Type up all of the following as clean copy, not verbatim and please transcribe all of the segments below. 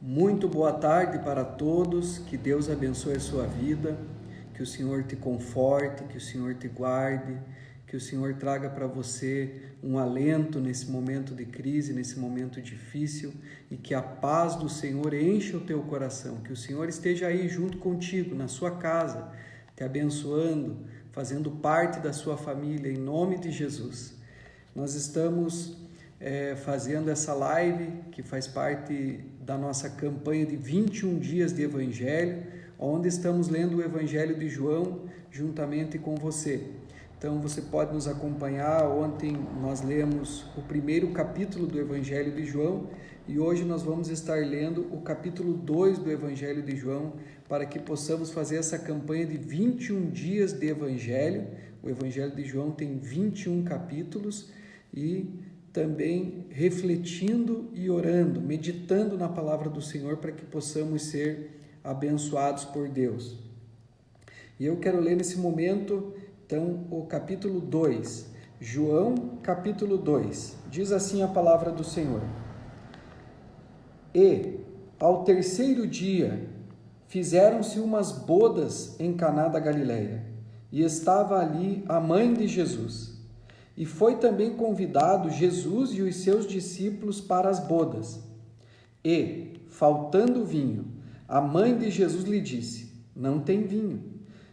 Muito boa tarde para todos, que Deus abençoe a sua vida, que o Senhor te conforte, que o Senhor te guarde, que o Senhor traga para você um alento nesse momento de crise, nesse momento difícil, e que a paz do Senhor encha o teu coração, que o Senhor esteja aí junto contigo, na sua casa, te abençoando, fazendo parte da sua família, em nome de Jesus. Nós estamos fazendo essa live que faz parte da nossa campanha de 21 dias de Evangelho, onde estamos lendo o Evangelho de João juntamente com você. Então você pode nos acompanhar. Ontem nós lemos o primeiro capítulo do Evangelho de João e hoje nós vamos estar lendo o capítulo 2 do Evangelho de João, para que possamos fazer essa campanha de 21 dias de Evangelho. O Evangelho de João tem 21 capítulos e também refletindo e orando, meditando na palavra do Senhor para que possamos ser abençoados por Deus. E eu quero ler nesse momento, então, o capítulo 2, João capítulo 2, diz assim a palavra do Senhor. E, ao terceiro dia, fizeram-se umas bodas em Caná da Galileia, e estava ali a mãe de Jesus. E foi também convidado Jesus e os seus discípulos para as bodas. E, faltando vinho, a mãe de Jesus lhe disse: não tem vinho.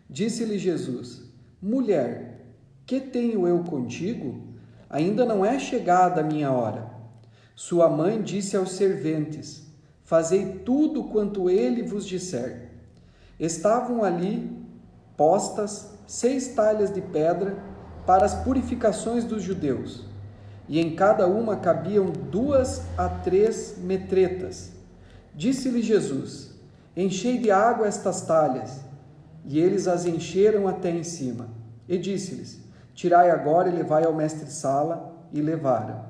Disse-lhe Jesus: mulher, que tenho eu contigo? Ainda não é chegada a minha hora. Sua mãe disse aos serventes: fazei tudo quanto ele vos disser. Estavam ali postas 6 talhas de pedra para as purificações dos judeus, e em cada uma cabiam 2 a 3 metretas. Disse-lhe Jesus: enchei de água estas talhas. E eles as encheram até em cima. E disse-lhes: tirai agora e levai ao mestre-sala. E levaram.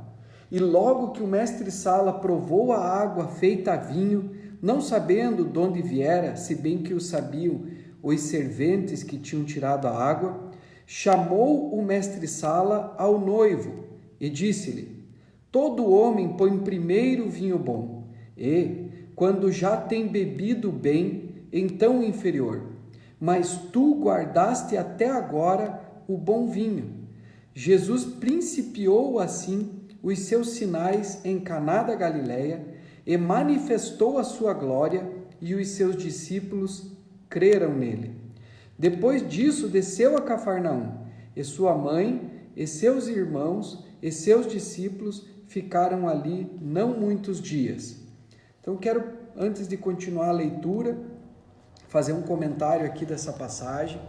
E logo que o mestre-sala provou a água feita a vinho, não sabendo de onde viera, se bem que o sabiam os serventes que tinham tirado a água, chamou o mestre-sala ao noivo e disse-lhe: todo homem põe primeiro vinho bom, e, quando já tem bebido bem, então o inferior. Mas tu guardaste até agora o bom vinho. Jesus principiou assim os seus sinais em Caná da Galileia e manifestou a sua glória, e os seus discípulos creram nele. Depois disso, desceu a Cafarnaum, e sua mãe, e seus irmãos, e seus discípulos ficaram ali não muitos dias. Então, quero, antes de continuar a leitura, fazer um comentário aqui dessa passagem.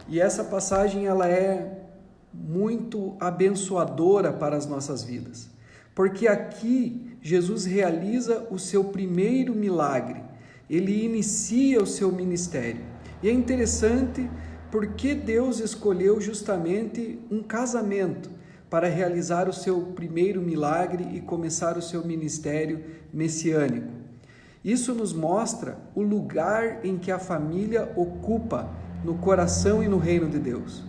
E essa passagem, ela é muito abençoadora para as nossas vidas, porque aqui Jesus realiza o seu primeiro milagre, ele inicia o seu ministério. E é interessante porque Deus escolheu justamente um casamento para realizar o seu primeiro milagre e começar o seu ministério messiânico. Isso nos mostra o lugar em que a família ocupa no coração e no reino de Deus.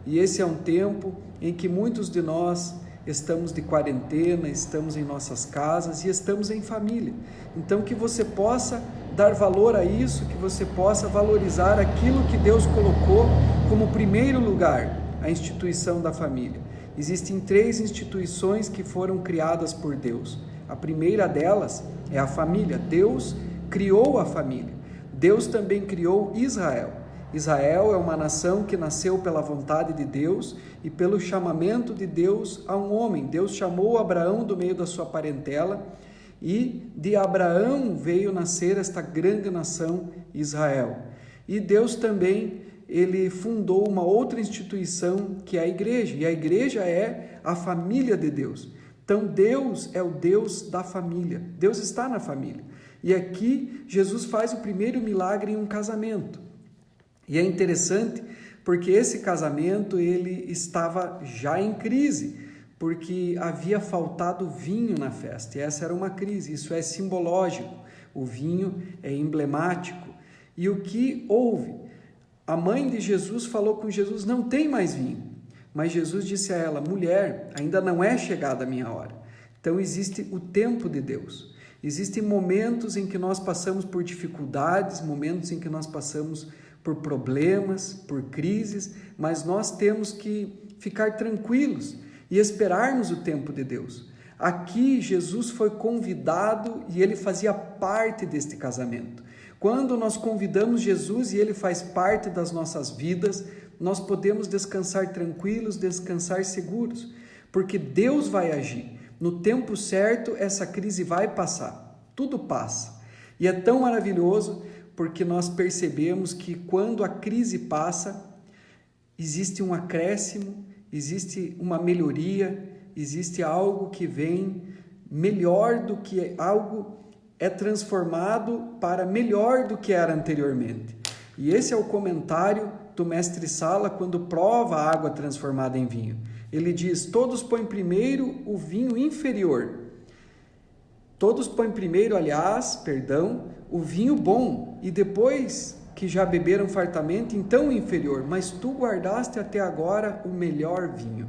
E esse é um tempo em que muitos de nós estamos de quarentena, estamos em nossas casas e estamos em família. Então, que você possa dar valor a isso, que você possa valorizar aquilo que Deus colocou como primeiro lugar, a instituição da família. Existem 3 instituições que foram criadas por Deus. A primeira delas é a família. Deus criou a família. Deus também criou Israel. Israel é uma nação que nasceu pela vontade de Deus e pelo chamamento de Deus a um homem. Deus chamou Abraão do meio da sua parentela e de Abraão veio nascer esta grande nação Israel. E Deus também, ele fundou uma outra instituição que é a igreja, e a igreja é a família de Deus. Então Deus é o Deus da família, Deus está na família. E aqui Jesus faz o primeiro milagre em um casamento. E é interessante porque esse casamento ele estava já em crise, porque havia faltado vinho na festa, e essa era uma crise, isso é simbológico, o vinho é emblemático. E o que houve? A mãe de Jesus falou com Jesus: não tem mais vinho. Mas Jesus disse a ela: mulher, ainda não é chegada a minha hora. Então existe o tempo de Deus. Existem momentos em que nós passamos por dificuldades, momentos em que nós passamos por problemas, por crises, mas nós temos que ficar tranquilos e esperarmos o tempo de Deus. Aqui Jesus foi convidado e ele fazia parte deste casamento. Quando nós convidamos Jesus e ele faz parte das nossas vidas, nós podemos descansar tranquilos, descansar seguros, porque Deus vai agir. No tempo certo, essa crise vai passar, tudo passa. E é tão maravilhoso porque nós percebemos que quando a crise passa, existe um acréscimo, existe uma melhoria, existe algo que vem melhor do que algo é transformado para melhor do que era anteriormente. E esse é o comentário do mestre Sala quando prova a água transformada em vinho. Ele diz: todos põem primeiro o vinho inferior. Todos põem primeiro, o vinho bom, e depois que já beberam fartamente, então o inferior. Mas tu guardaste até agora o melhor vinho.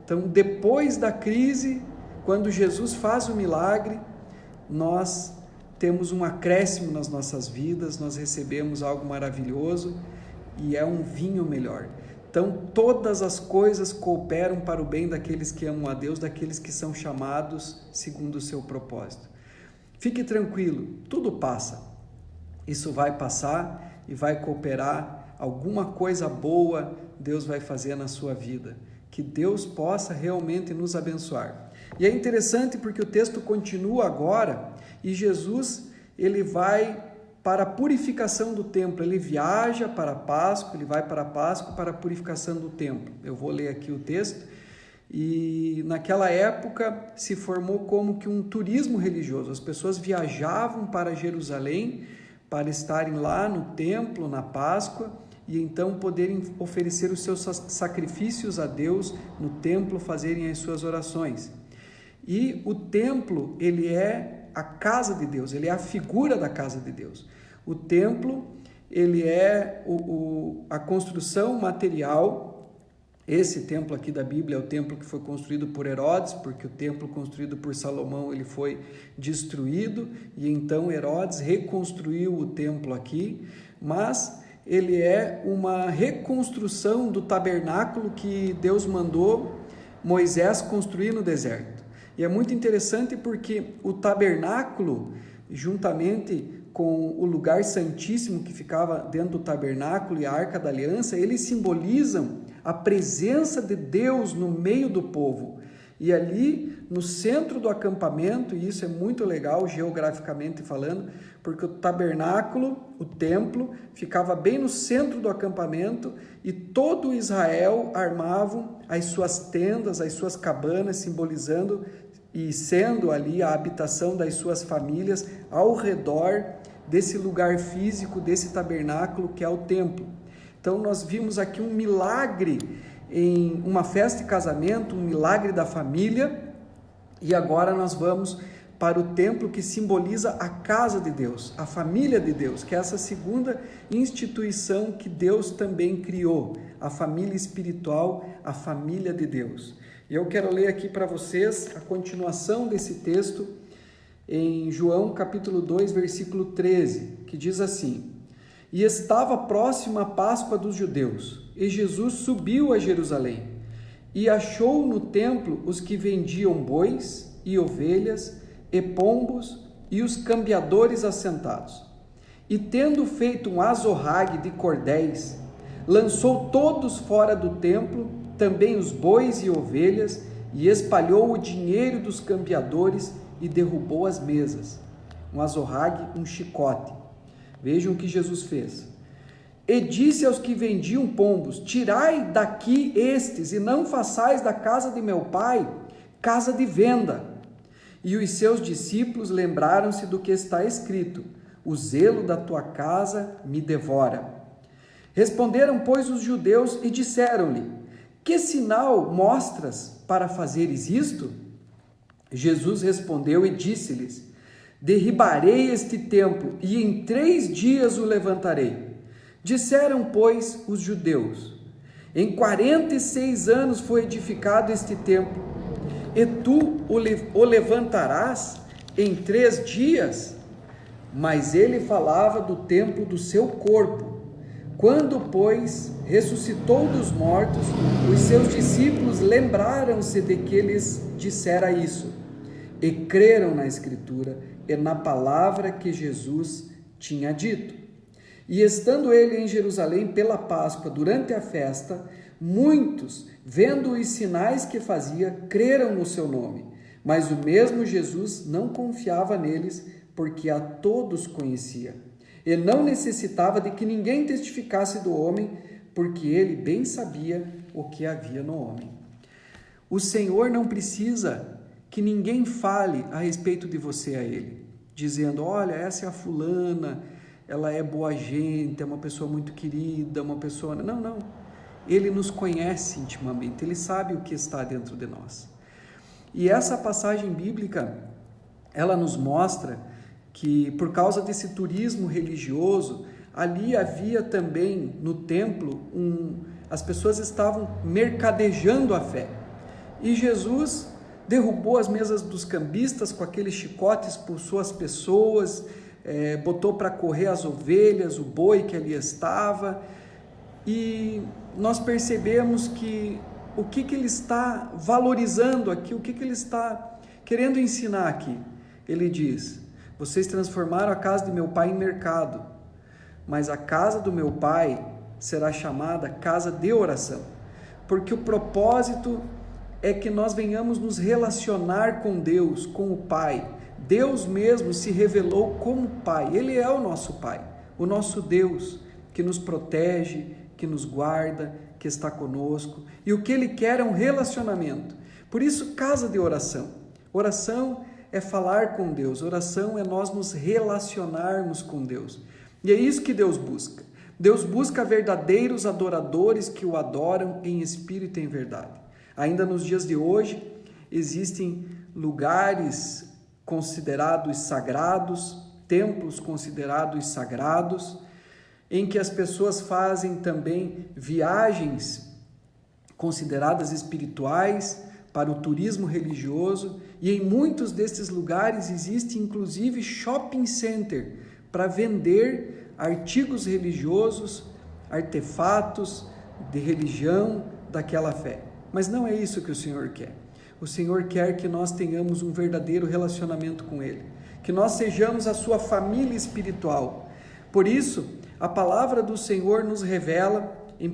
Então, depois da crise, quando Jesus faz o milagre, nós temos um acréscimo nas nossas vidas, nós recebemos algo maravilhoso e é um vinho melhor. Então, todas as coisas cooperam para o bem daqueles que amam a Deus, daqueles que são chamados segundo o seu propósito. Fique tranquilo, tudo passa. Isso vai passar e vai cooperar. Alguma coisa boa Deus vai fazer na sua vida. Que Deus possa realmente nos abençoar. E é interessante porque o texto continua agora e Jesus, ele vai para a purificação do templo, ele viaja para a Páscoa, ele vai para a Páscoa para a purificação do templo. Eu vou ler aqui o texto. E naquela época se formou como que um turismo religioso. As pessoas viajavam para Jerusalém para estarem lá no templo, na Páscoa, e então poderem oferecer os seus sacrifícios a Deus no templo, fazerem as suas orações. E o templo, ele é a casa de Deus, ele é a figura da casa de Deus. O templo, ele é a construção material. Esse templo aqui da Bíblia é o templo que foi construído por Herodes, porque o templo construído por Salomão ele foi destruído, e então Herodes reconstruiu o templo aqui, mas ele é uma reconstrução do tabernáculo que Deus mandou Moisés construir no deserto. E é muito interessante porque o tabernáculo, juntamente com o lugar santíssimo que ficava dentro do tabernáculo e a Arca da Aliança, eles simbolizam a presença de Deus no meio do povo. E ali no centro do acampamento, e isso é muito legal geograficamente falando, porque o tabernáculo, o templo, ficava bem no centro do acampamento e todo Israel armavam as suas tendas, as suas cabanas, simbolizando e sendo ali a habitação das suas famílias ao redor desse lugar físico, desse tabernáculo que é o templo. Então nós vimos aqui um milagre em uma festa de casamento, um milagre da família, e agora nós vamos para o templo que simboliza a casa de Deus, a família de Deus, que é essa segunda instituição que Deus também criou, a família espiritual, a família de Deus. E eu quero ler aqui para vocês a continuação desse texto em João capítulo 2, versículo 13, que diz assim: E estava próxima a Páscoa dos judeus, e Jesus subiu a Jerusalém, e achou no templo os que vendiam bois e ovelhas e pombos, e os cambiadores assentados. E tendo feito um azorrague de cordéis, lançou todos fora do templo, também os bois e ovelhas, e espalhou o dinheiro dos cambiadores e derrubou as mesas. Um azorrague, um chicote. Vejam o que Jesus fez. E disse aos que vendiam pombos: Tirai daqui estes, e não façais da casa de meu pai casa de venda. E os seus discípulos lembraram-se do que está escrito: O zelo da tua casa me devora. Responderam, pois, os judeus e disseram-lhe: Que sinal mostras para fazeres isto? Jesus respondeu e disse-lhes: Derribarei este templo, e em 3 dias o levantarei. Disseram, pois, os judeus: Em 46 anos foi edificado este templo, e tu o levantarás em 3 dias? Mas ele falava do templo do seu corpo. Quando, pois, ressuscitou dos mortos, os seus discípulos lembraram-se de que lhes dissera isso, e creram na Escritura e na palavra que Jesus tinha dito. E estando ele em Jerusalém pela Páscoa, durante a festa, muitos, vendo os sinais que fazia, creram no seu nome. Mas o mesmo Jesus não confiava neles, porque a todos conhecia. E não necessitava de que ninguém testificasse do homem, porque ele bem sabia o que havia no homem. O Senhor não precisa que ninguém fale a respeito de você a ele, dizendo, olha, essa é a fulana, ela é boa gente, é uma pessoa muito querida, uma pessoa... Não. Ele nos conhece intimamente, ele sabe o que está dentro de nós. E essa passagem bíblica, ela nos mostra que por causa desse turismo religioso, ali havia também no templo, as pessoas estavam mercadejando a fé. E Jesus derrubou as mesas dos cambistas com aqueles chicotes por suas pessoas, botou para correr as ovelhas, o boi que ali estava, e nós percebemos que o que ele está valorizando aqui, o que ele está querendo ensinar aqui. Ele diz, vocês transformaram a casa de meu pai em mercado, mas a casa do meu pai será chamada casa de oração, porque o propósito é que nós venhamos nos relacionar com Deus, com o Pai. Deus mesmo se revelou como Pai, Ele é o nosso Pai, o nosso Deus, que nos protege, que nos guarda, que está conosco, e o que Ele quer é um relacionamento. Por isso, casa de oração. Oração é falar com Deus, oração é nós nos relacionarmos com Deus. E é isso que Deus busca. Deus busca verdadeiros adoradores que o adoram em espírito e em verdade. Ainda nos dias de hoje, existem lugares considerados sagrados, templos considerados sagrados, em que as pessoas fazem também viagens consideradas espirituais para o turismo religioso, e em muitos destes lugares existe inclusive shopping center para vender artigos religiosos, artefatos de religião daquela fé. Mas não é isso que o Senhor quer. O Senhor quer que nós tenhamos um verdadeiro relacionamento com Ele, que nós sejamos a sua família espiritual. Por isso, a palavra do Senhor nos revela em 1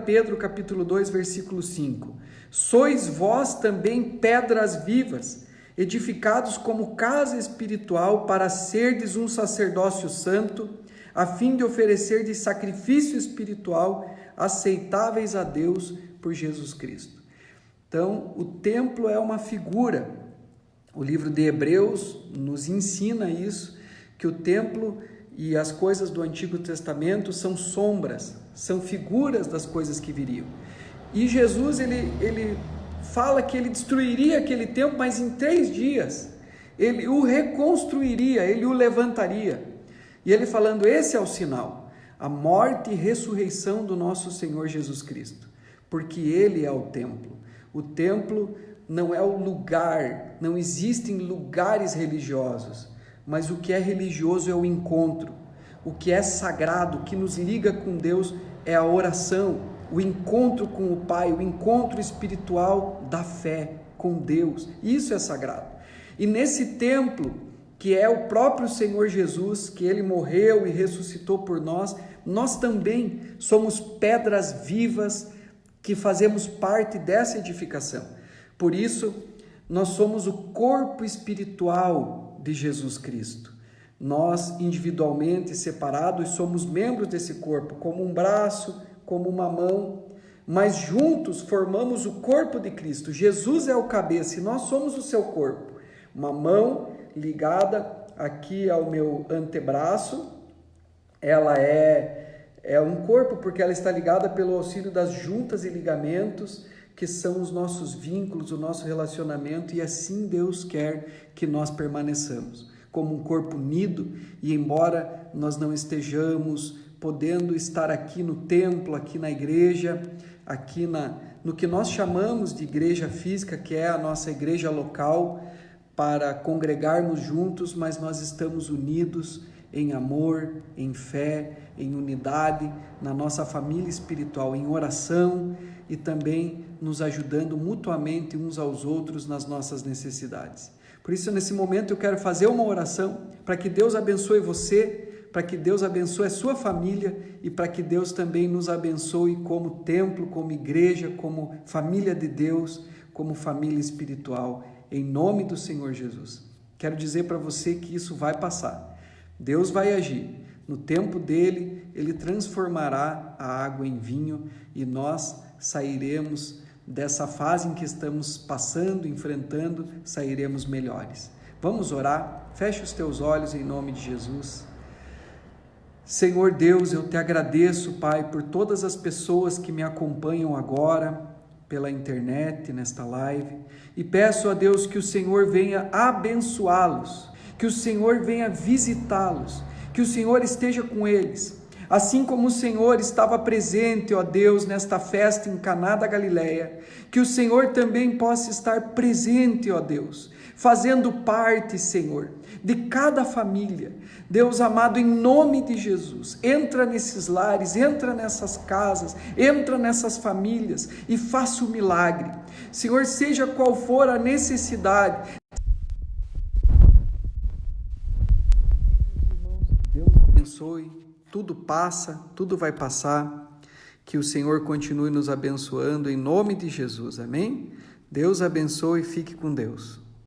Pedro capítulo 2, versículo 5, sois vós também pedras vivas, edificados como casa espiritual para serdes um sacerdócio santo, a fim de oferecerdes sacrifício espiritual aceitáveis a Deus por Jesus Cristo. Então, o templo é uma figura. O livro de Hebreus nos ensina isso, que o templo e as coisas do Antigo Testamento são sombras, são figuras das coisas que viriam. E Jesus, ele fala que ele destruiria aquele templo, mas em 3 dias, ele o reconstruiria, ele o levantaria. E ele falando, esse é o sinal, a morte e ressurreição do nosso Senhor Jesus Cristo, porque ele é o templo. O templo não é o lugar, não existem lugares religiosos, mas o que é religioso é o encontro. O que é sagrado, o que nos liga com Deus é a oração, o encontro com o Pai, o encontro espiritual da fé com Deus. Isso é sagrado. E nesse templo, que é o próprio Senhor Jesus, que Ele morreu e ressuscitou por nós, nós também somos pedras vivas que fazemos parte dessa edificação. Por isso, nós somos o corpo espiritual de Jesus Cristo. Nós, individualmente, separados, somos membros desse corpo, como um braço, como uma mão, mas juntos formamos o corpo de Cristo. Jesus é o cabeça e nós somos o seu corpo. Uma mão ligada aqui ao meu antebraço, ela é um corpo porque ela está ligada pelo auxílio das juntas e ligamentos, que são os nossos vínculos, o nosso relacionamento, e assim Deus quer que nós permaneçamos, como um corpo unido. E embora nós não estejamos podendo estar aqui no templo, aqui na igreja, no que nós chamamos de igreja física, que é a nossa igreja local, para congregarmos juntos, mas nós estamos unidos em amor, em fé, em unidade, na nossa família espiritual, em oração e também nos ajudando mutuamente uns aos outros nas nossas necessidades. Por isso, nesse momento, eu quero fazer uma oração para que Deus abençoe você, para que Deus abençoe a sua família e para que Deus também nos abençoe como templo, como igreja, como família de Deus, como família espiritual, em nome do Senhor Jesus. Quero dizer para você que isso vai passar. Deus vai agir. No tempo dele, ele transformará a água em vinho e nós sairemos dessa fase em que estamos passando, enfrentando, sairemos melhores. Vamos orar? Feche os teus olhos em nome de Jesus. Senhor Deus, eu te agradeço, Pai, por todas as pessoas que me acompanham agora pela internet, nesta live, e peço a Deus que o Senhor venha abençoá-los, que o Senhor venha visitá-los, que o Senhor esteja com eles, assim como o Senhor estava presente, ó Deus, nesta festa em Caná da Galileia, que o Senhor também possa estar presente, ó Deus, fazendo parte, Senhor, de cada família. Deus amado, em nome de Jesus, entra nesses lares, entra nessas casas, entra nessas famílias e faça o milagre. Senhor, seja qual for a necessidade, Deus abençoe, tudo passa, tudo vai passar, que o Senhor continue nos abençoando em nome de Jesus, amém? Deus abençoe e fique com Deus.